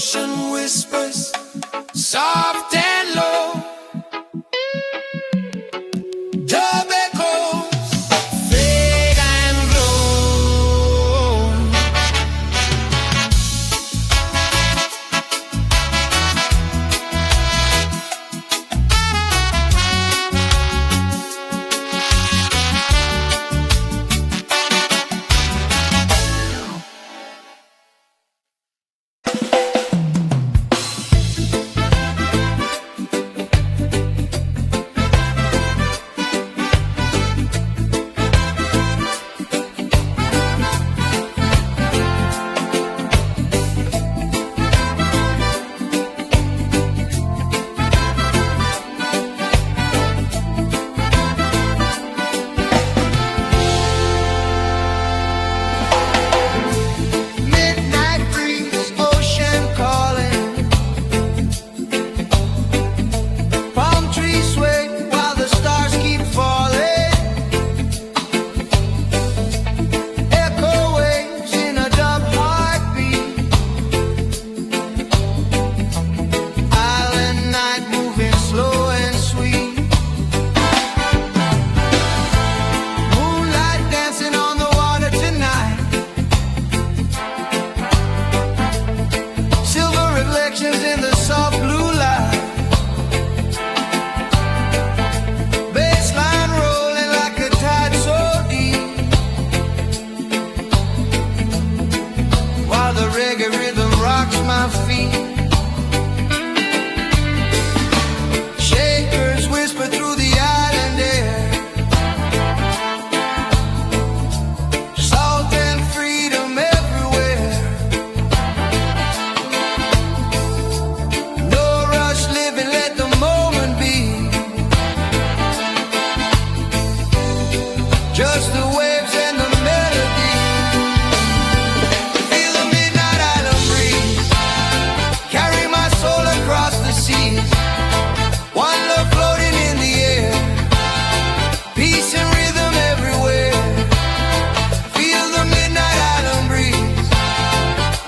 ocean whispers, soft and low. Dub echoes fade and glow. In the soft blue light, bassline rolling like a tide so deep, while the reggae rhythm rocks my feet. Shakers whisper through the island air, salt and freedom everywhere. Living, let the moment be. Just the waves and the melody. Feel the midnight island breeze, carry my soul across the seas. One love floating in the air, peace and rhythm everywhere. Feel the midnight island breeze,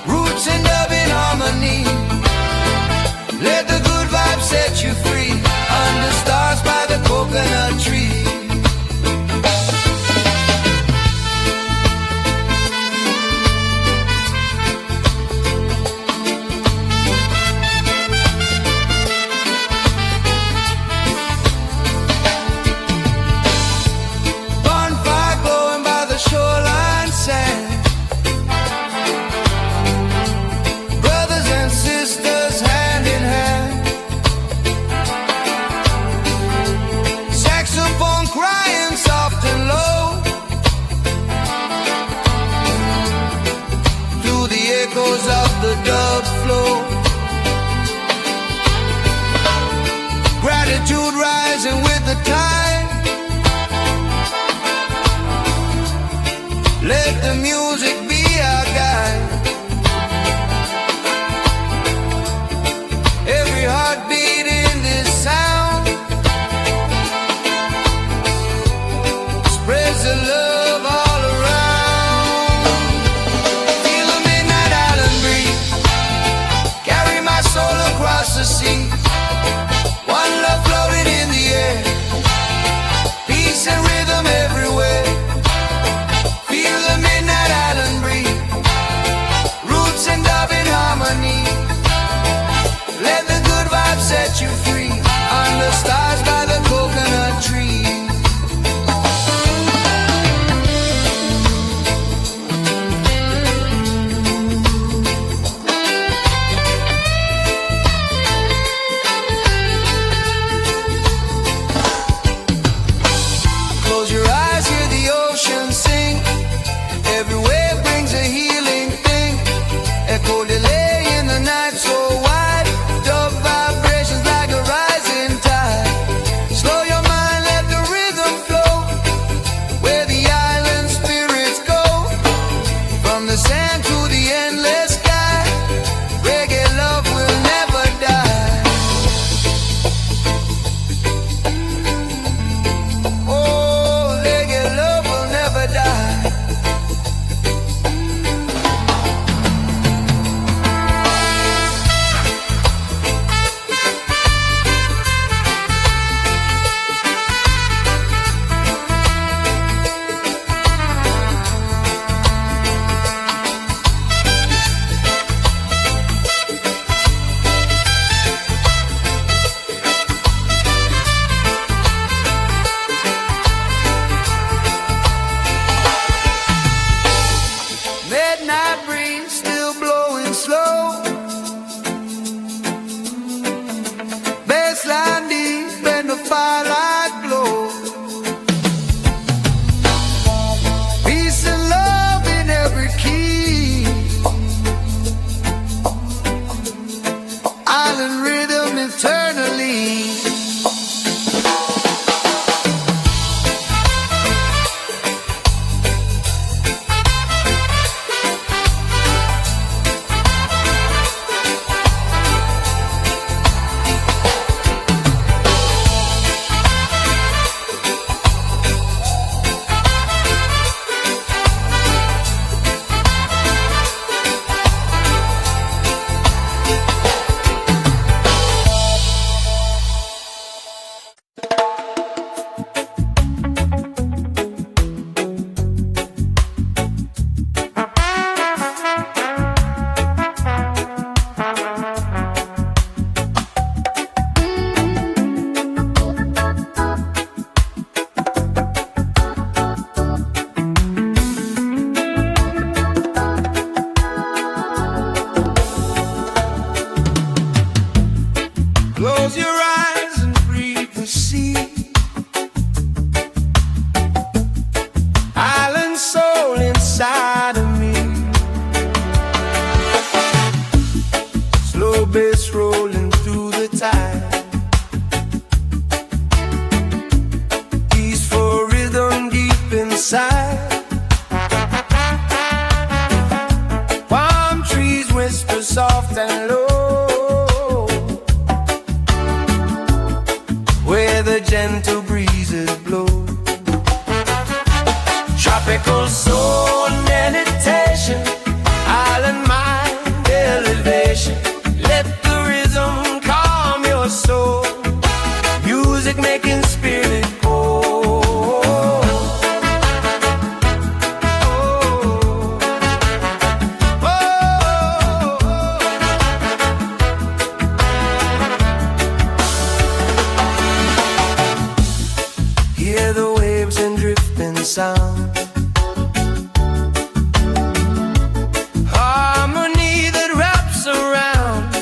roots and dub in harmony. Let the good vibes set you free, under stars by the coconut tree. Bonfire glowing by the shoreline sand, brothers and sisters hand in hand. Saxophone crying soft and low through the echoes of the dub flow. Gratitude rising with the tide. Let the music be our guide. Every heartbeat in this sound spreads the love all around. Feel the midnight island breeze, carry my soul across the sea. One love floating in the air, peace and rhythm everywhere. Feel the midnight island breeze, roots and dub in harmony. Let the good vibes set you free, under stars by the coconut tree. Close your eyes, hear the ocean sing. Every wave brings a healing thing. Echo delay in the night so wide. Dub vibrations like a Close your eyes and breathe the sea. Island soul inside of me. Slow bass rolling through the tide. Peaceful rhythm deep inside. Palm trees whisper soft and low, where the gentle breezes blow. Tropical soul meditation, island mind elevation. Let the rhythm calm your soul. Music making spirit whole. Hear the waves and drifting sound. Harmony that wraps around.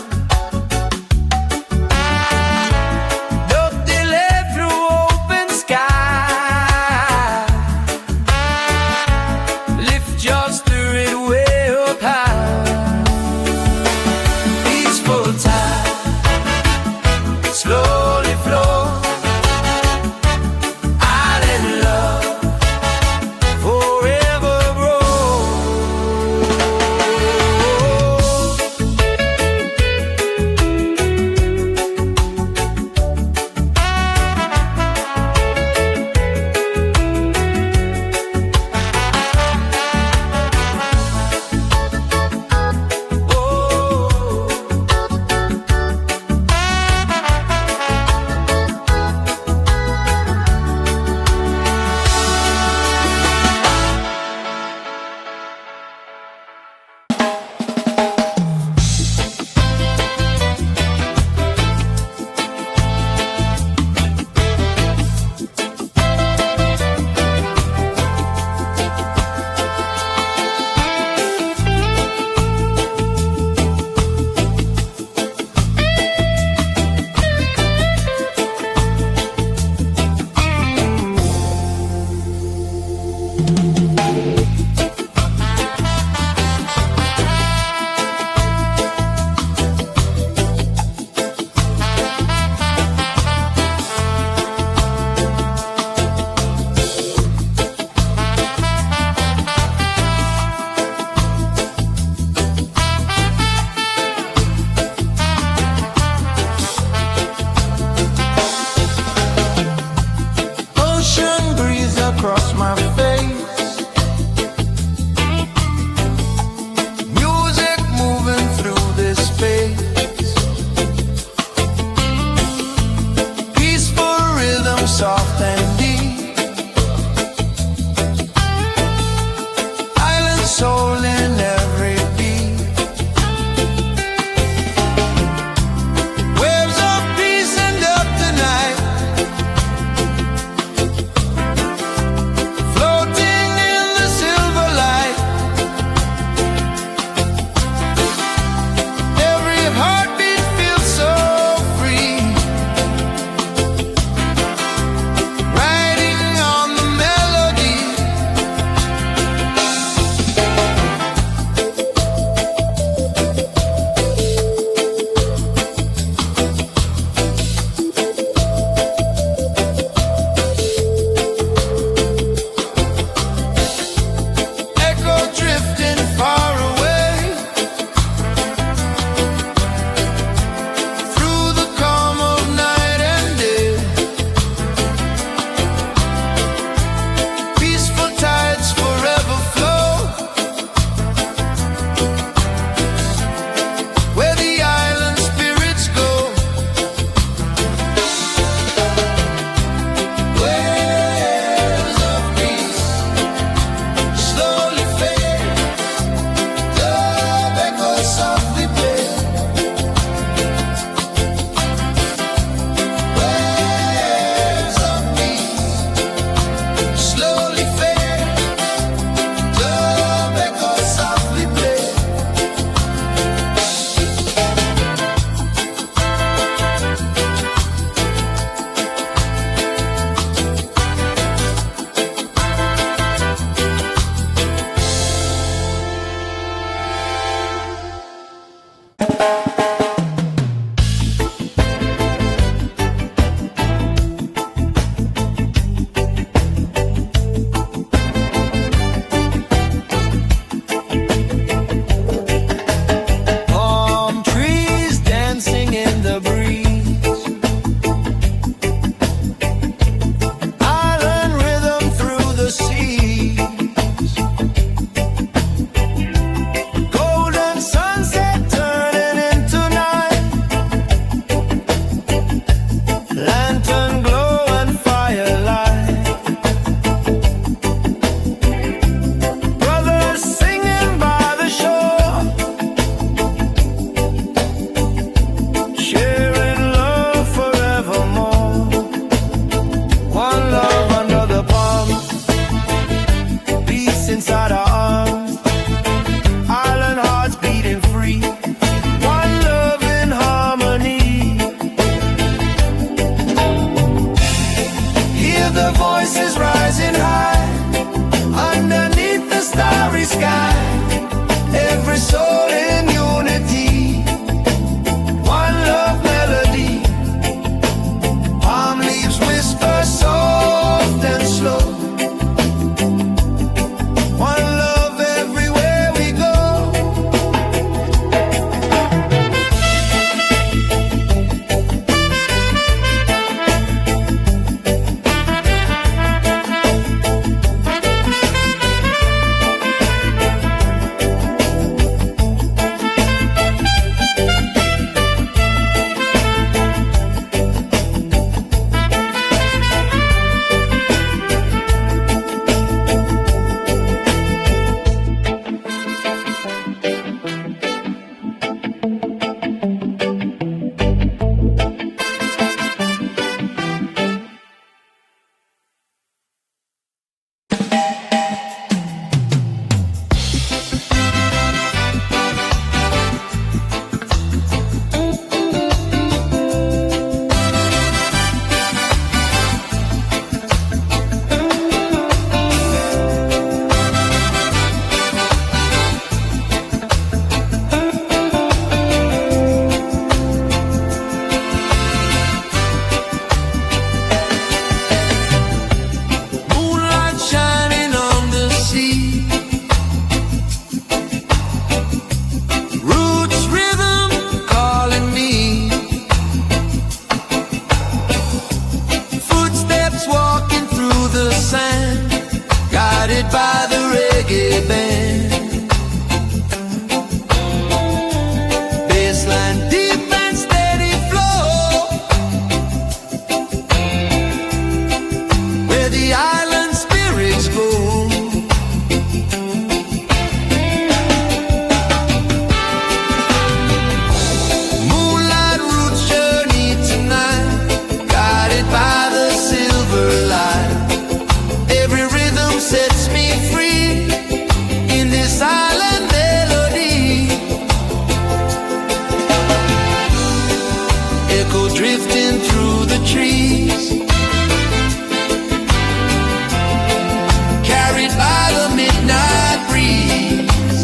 Don't delay through open sky. Lift your spirit way up high. Peaceful tide slowly flow. Island love by the reggae band. Bassline deep and steady flow, where the island spirits go. Moonlight roots journey tonight, guided by the silver light. Every rhythm sets me free in this island melody. Echo drifting through the trees, carried by the midnight breeze.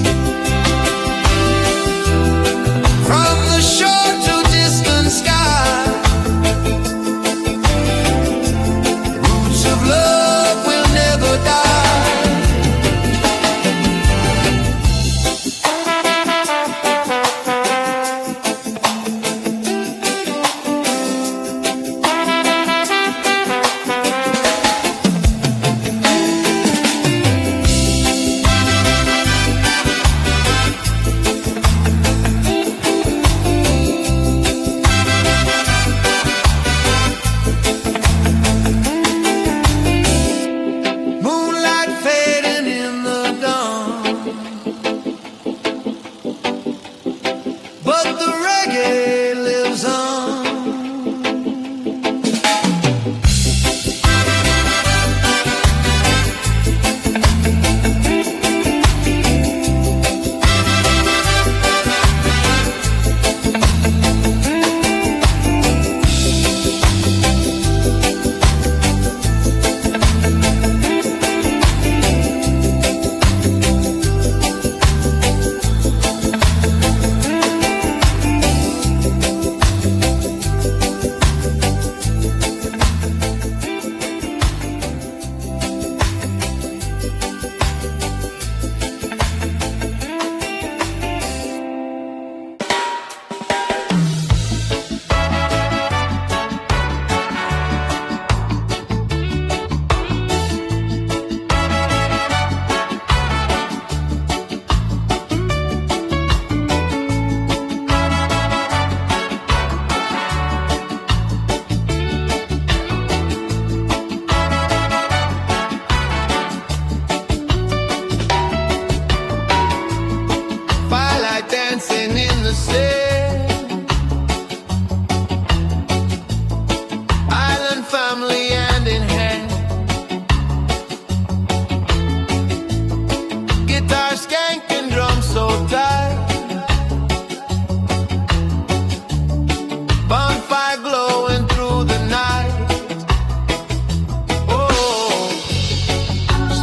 From the shore to distant sky, roots of love will never die. Moonlight fading in the dawn, but the reggae lives on. Firelight dancing in the sand, island family hand in hand. Guitar skanking, drums so tight, bonfire glowing through the night. Oh,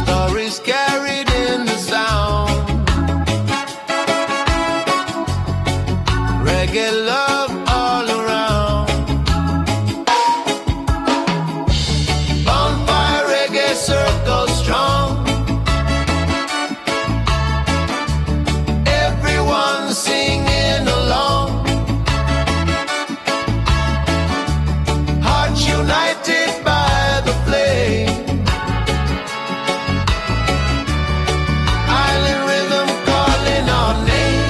stories carried in the sound. Reggae love all around. Bonfire reggae circle strong. Everyone singing along. Hearts united by the flame. Island rhythm calling our name.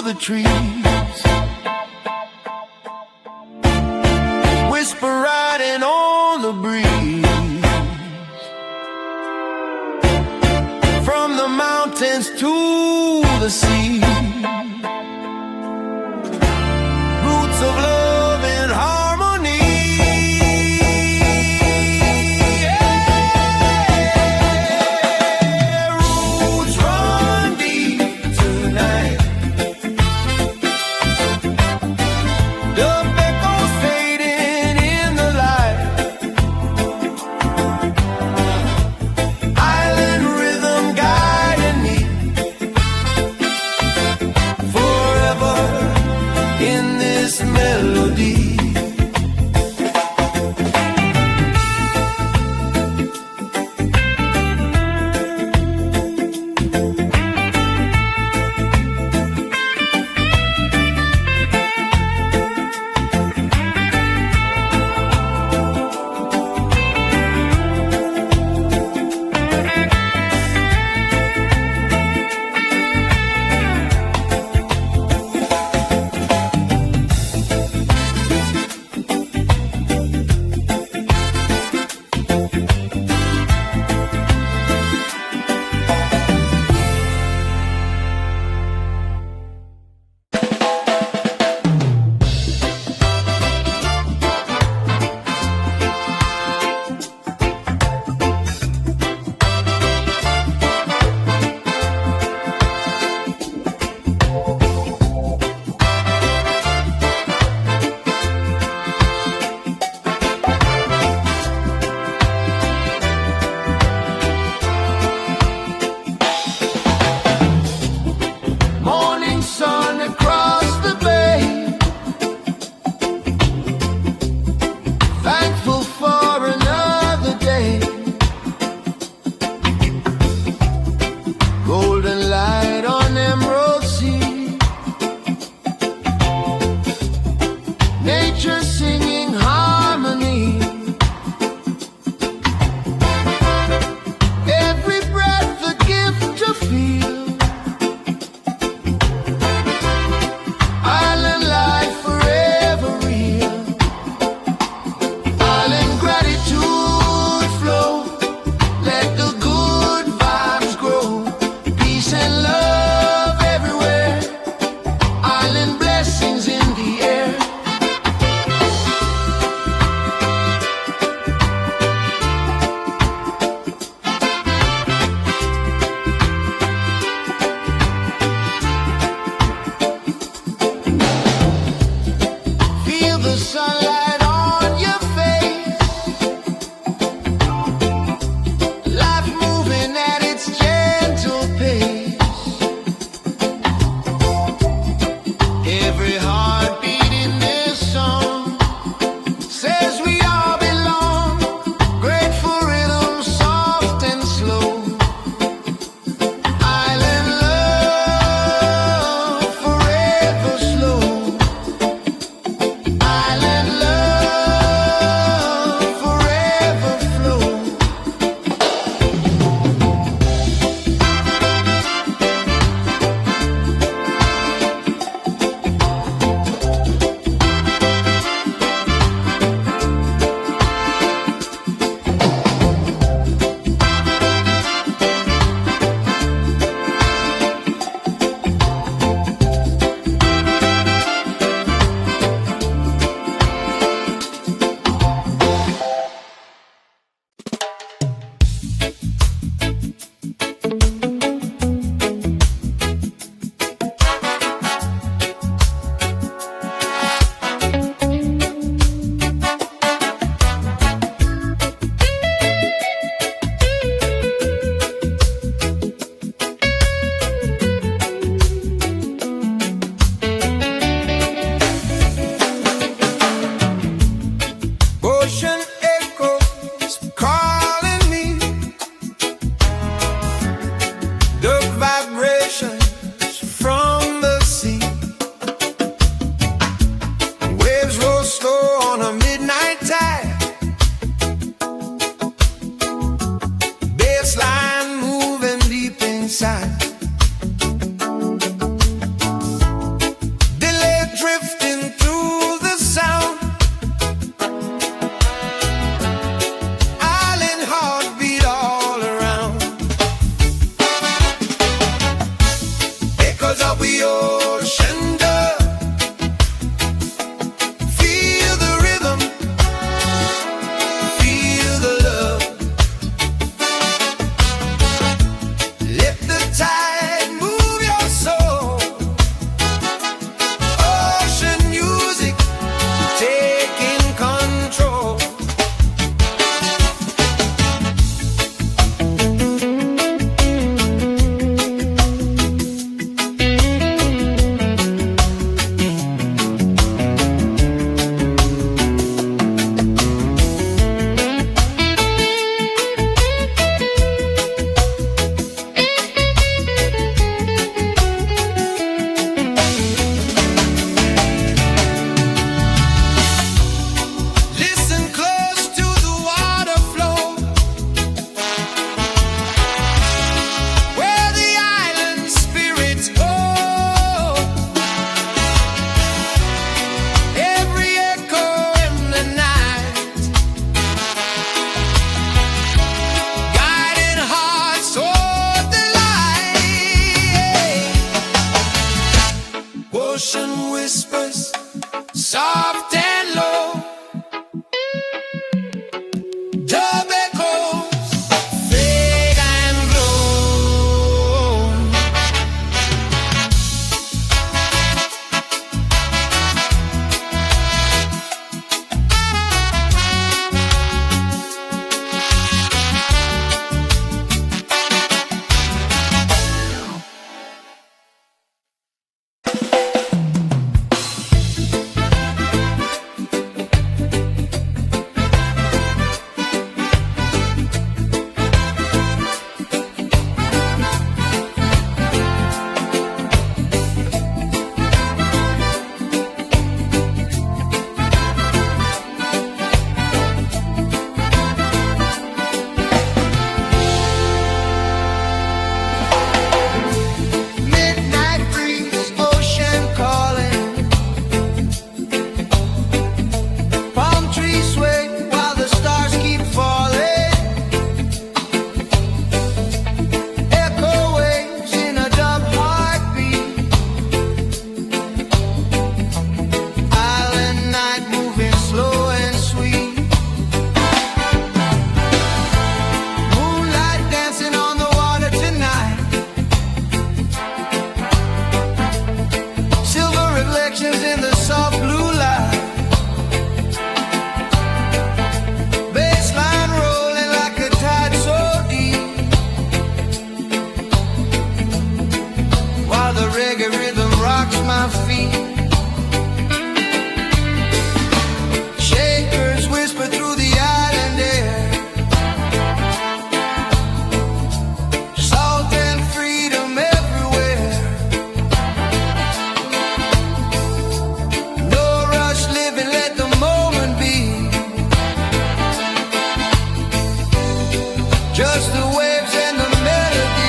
the trees, whisper riding on the breeze, from the mountains to the sea, roots of love and harmony. Yeah, roots run deep tonight. Dub echoes fading in the light. Island rhythm guiding me forever in this melody. ocean whispers, soft and low. Dub echoes fade and glow. Reggae rhythm rocks my feet. Shakers whisper through the island air. Salt and freedom everywhere. No rush living, let the moment be. Just the waves and the melody.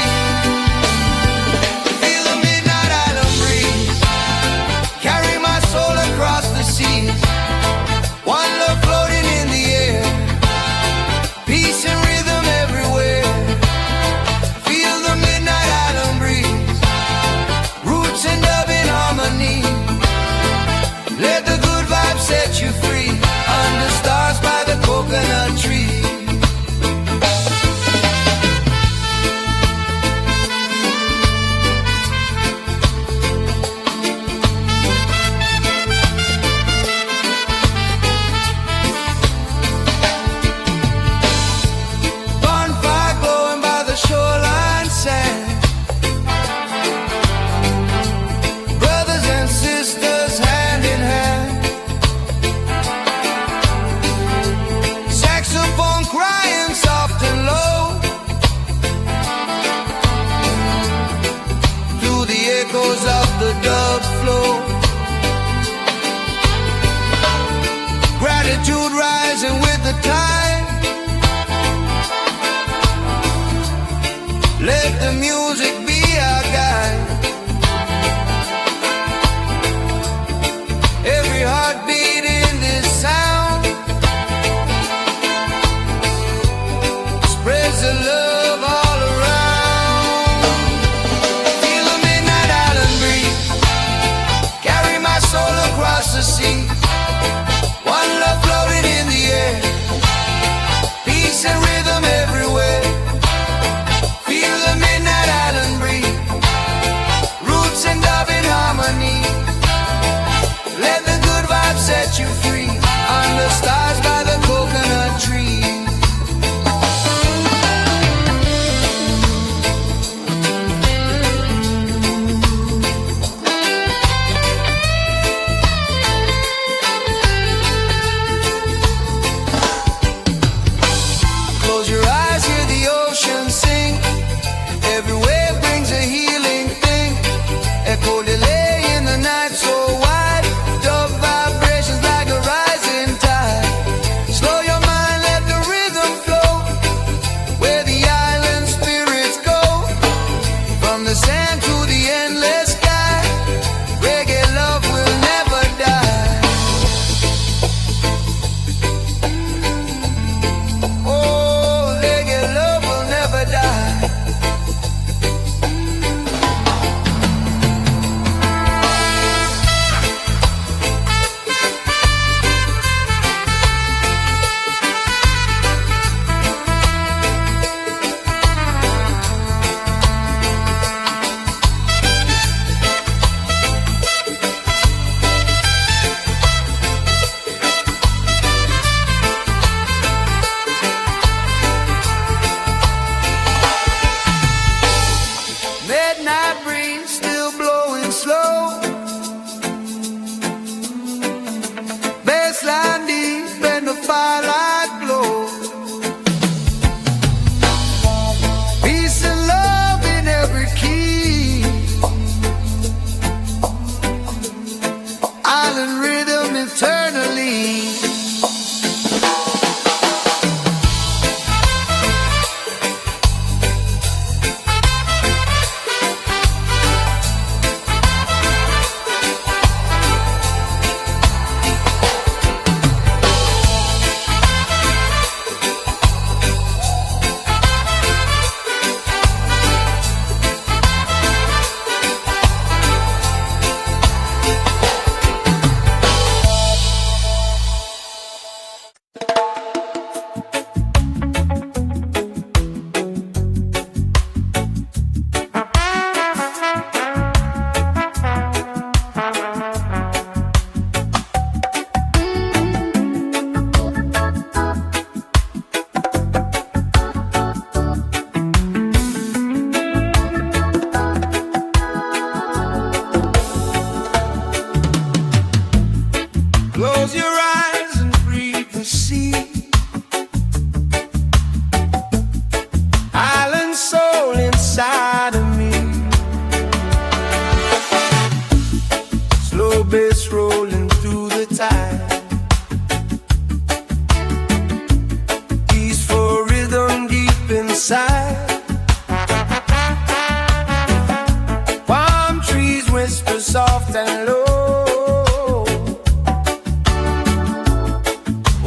low,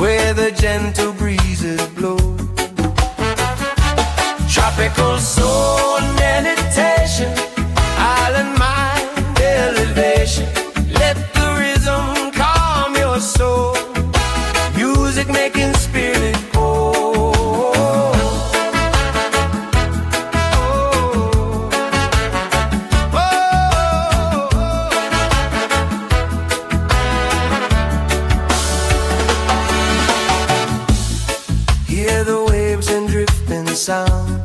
where the gentle breezes blow. Tropical soul meditation, island mind elevation. Let the rhythm calm your soul, music making spirit whole. Hear the waves and drifting sound,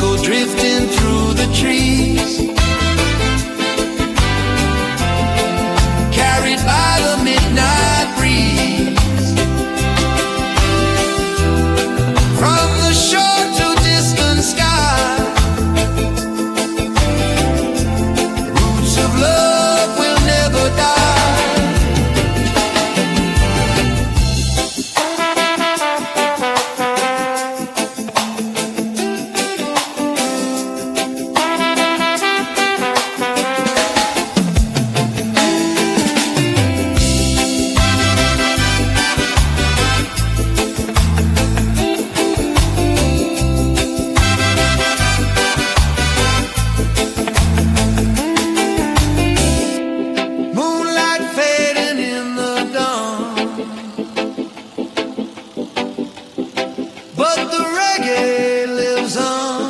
go drifting through the trees, carried by the midnight breeze. From the shore to distant sky, roots of love will never die. But the reggae lives on.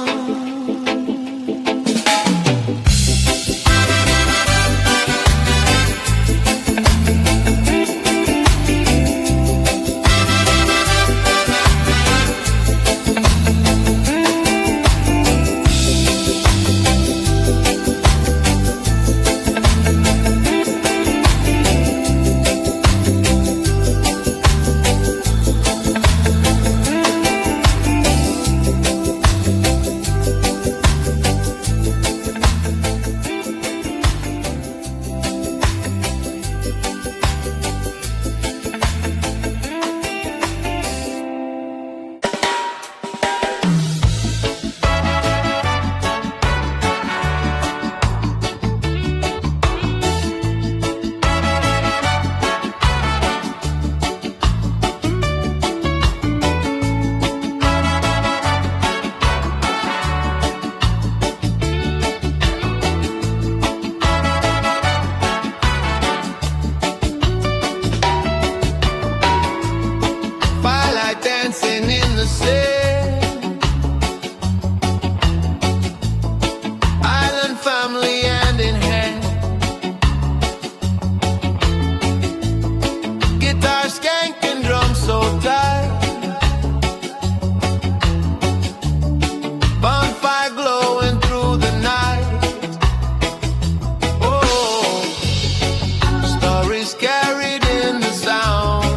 Dancing in the sand, island family hand in hand, guitar skanking, drums so tight, bonfire glowing through the night. Oh, stories carried in the sound.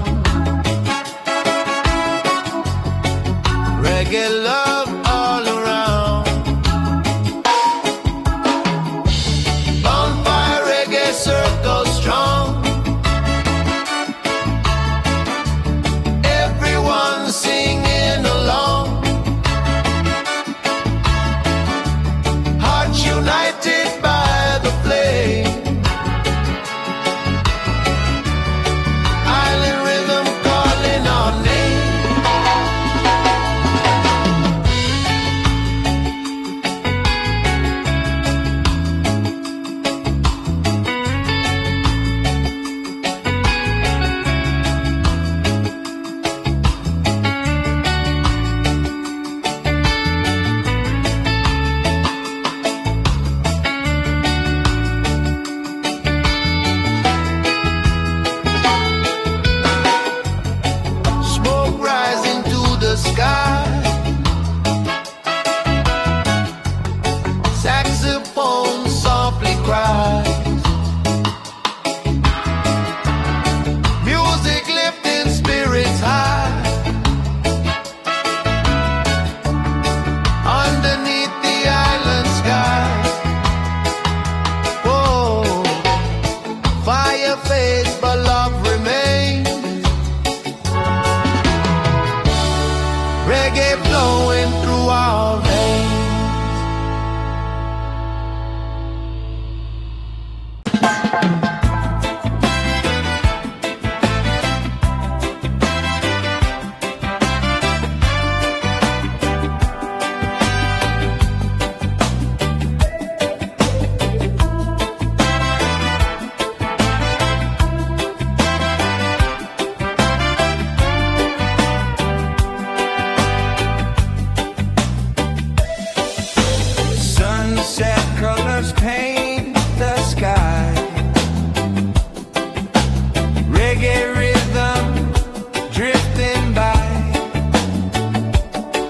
Reggae love all around. Bonfire reggae circle strong. Everyone singing along. Hearts united by the flame. Island rhythm calling our name. Sky, saxophone softly cries, music lifting spirits high, underneath the island sky. Whoa, fire fades but love remains. Reggae flowing through our veins. Paint the sky. Reggae rhythm drifting by.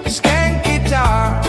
Skank guitar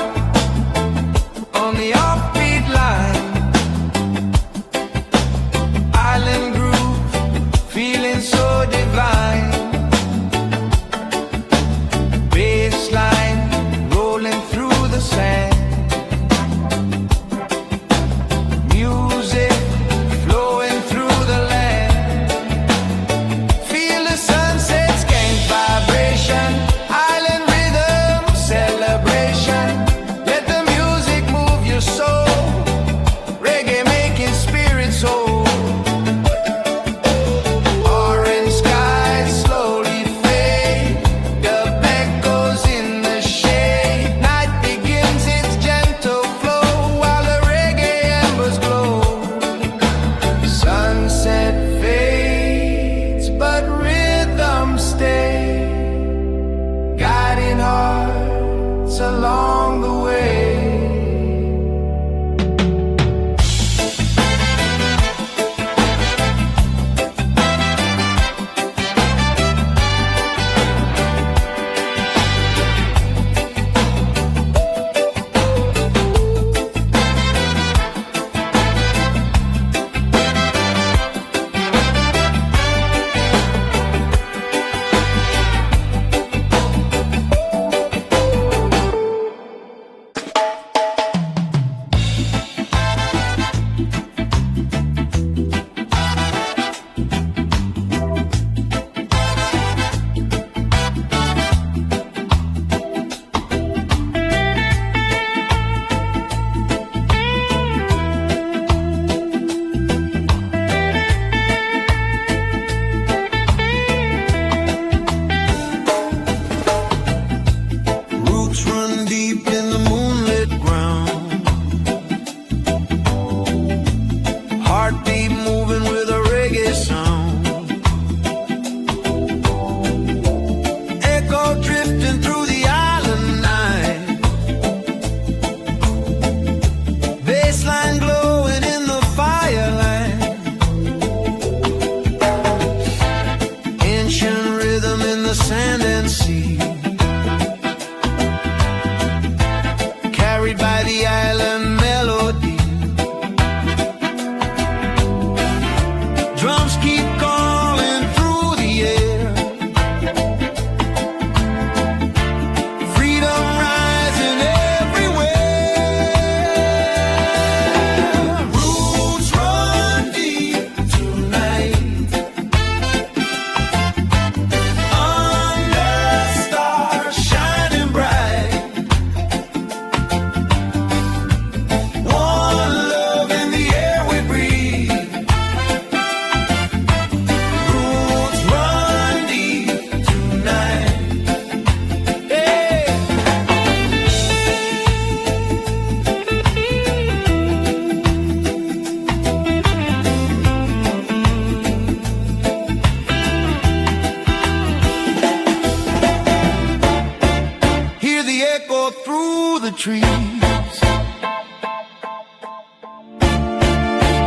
echo through the trees,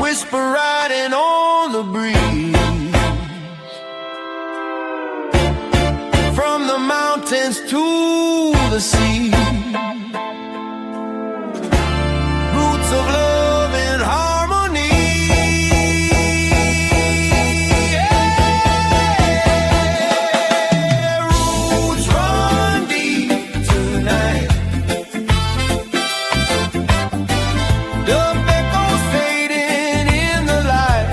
whisper riding on the breeze, from the mountains to the sea. Roots of love and harmony. Yeah, roots run deep tonight. Dub echoes fading in the light.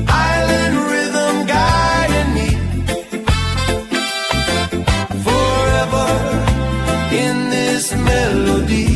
Island rhythm guiding me forever in this melody.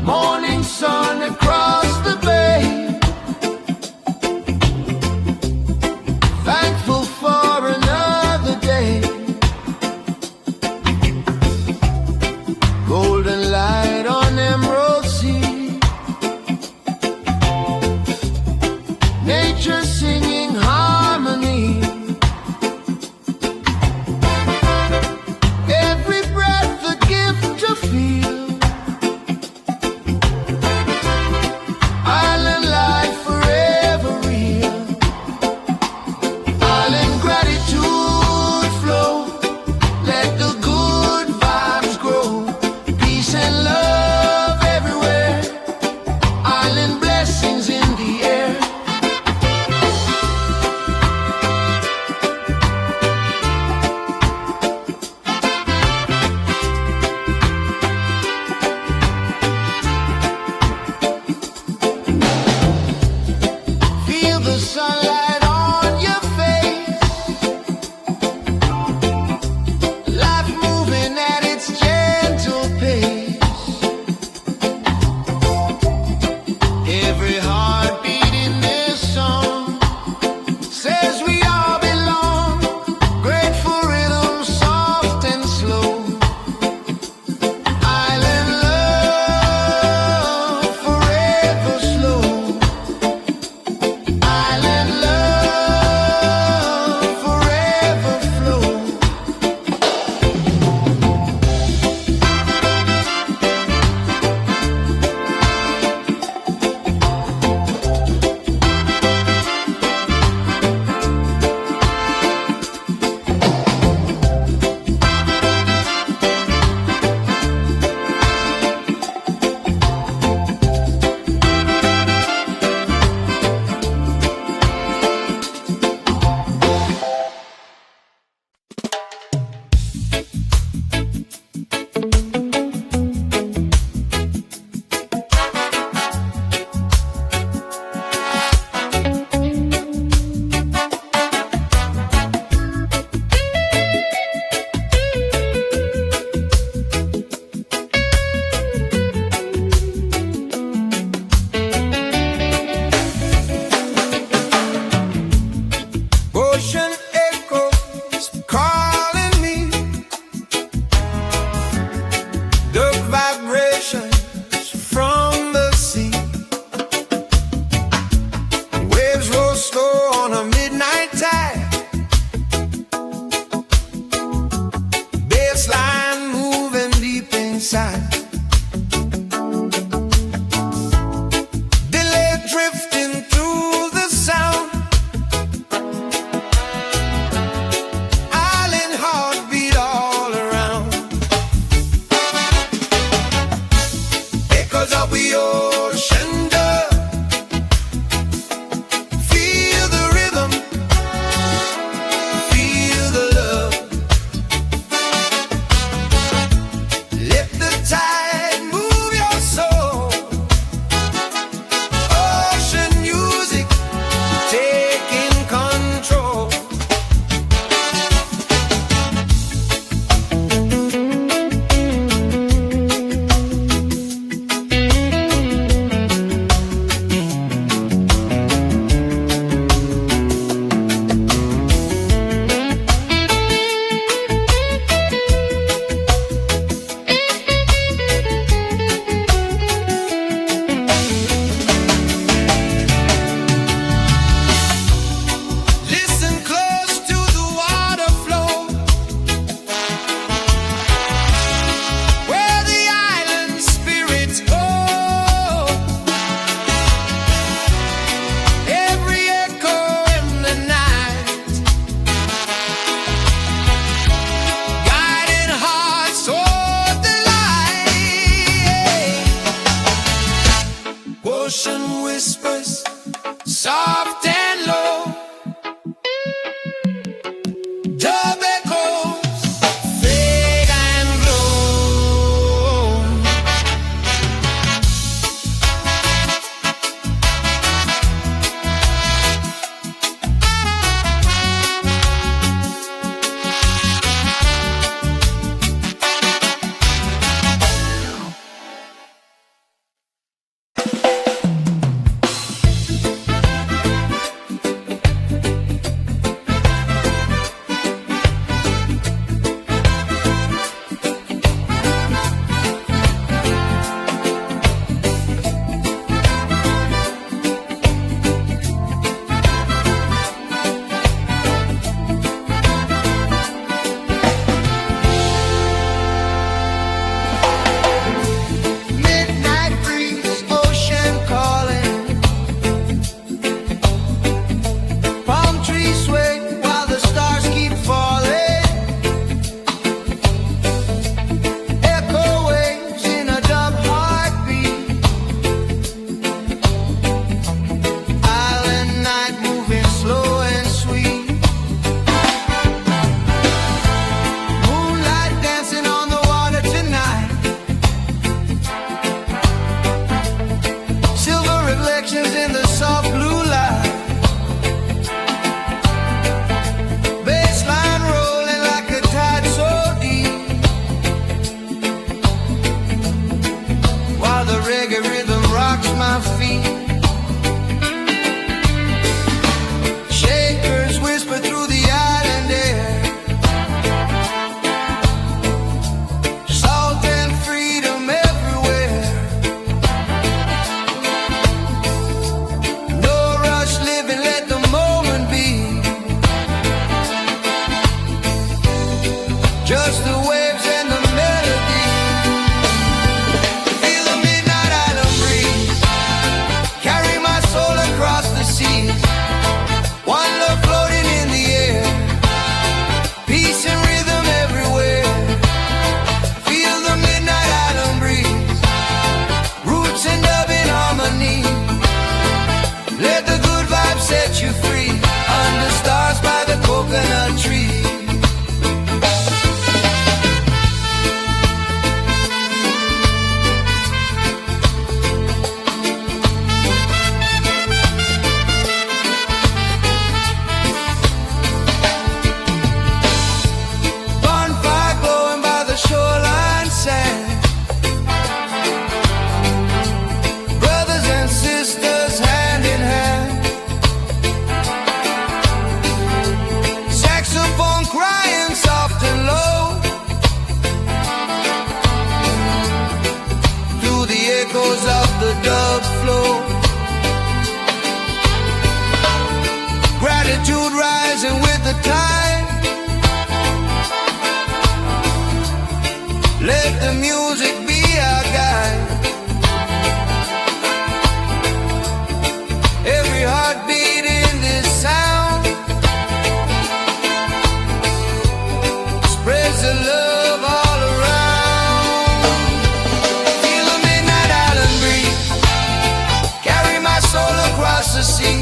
Morning sun across the bay, thankful for another day. Golden light on emerald sea, nature singing harmony. Every breath a gift to feel. ocean whispers, soft and low. Dub echoes fade and glow. Reggae rhythm rocks my feet. Shakers whisper through the island air. Salt and freedom everywhere. No rush living, let the moment be. Just the waves and the melody. One love floating in the air, peace and rhythm everywhere. Feel the midnight island breeze, roots and dub in harmony. Let the good vibes set you free, under stars by the coconut tree. Echoes of the dub flow, gratitude rising with the tide. Let the music be our guide. Every heartbeat in this sound spreads the love all around. Soul across the sea.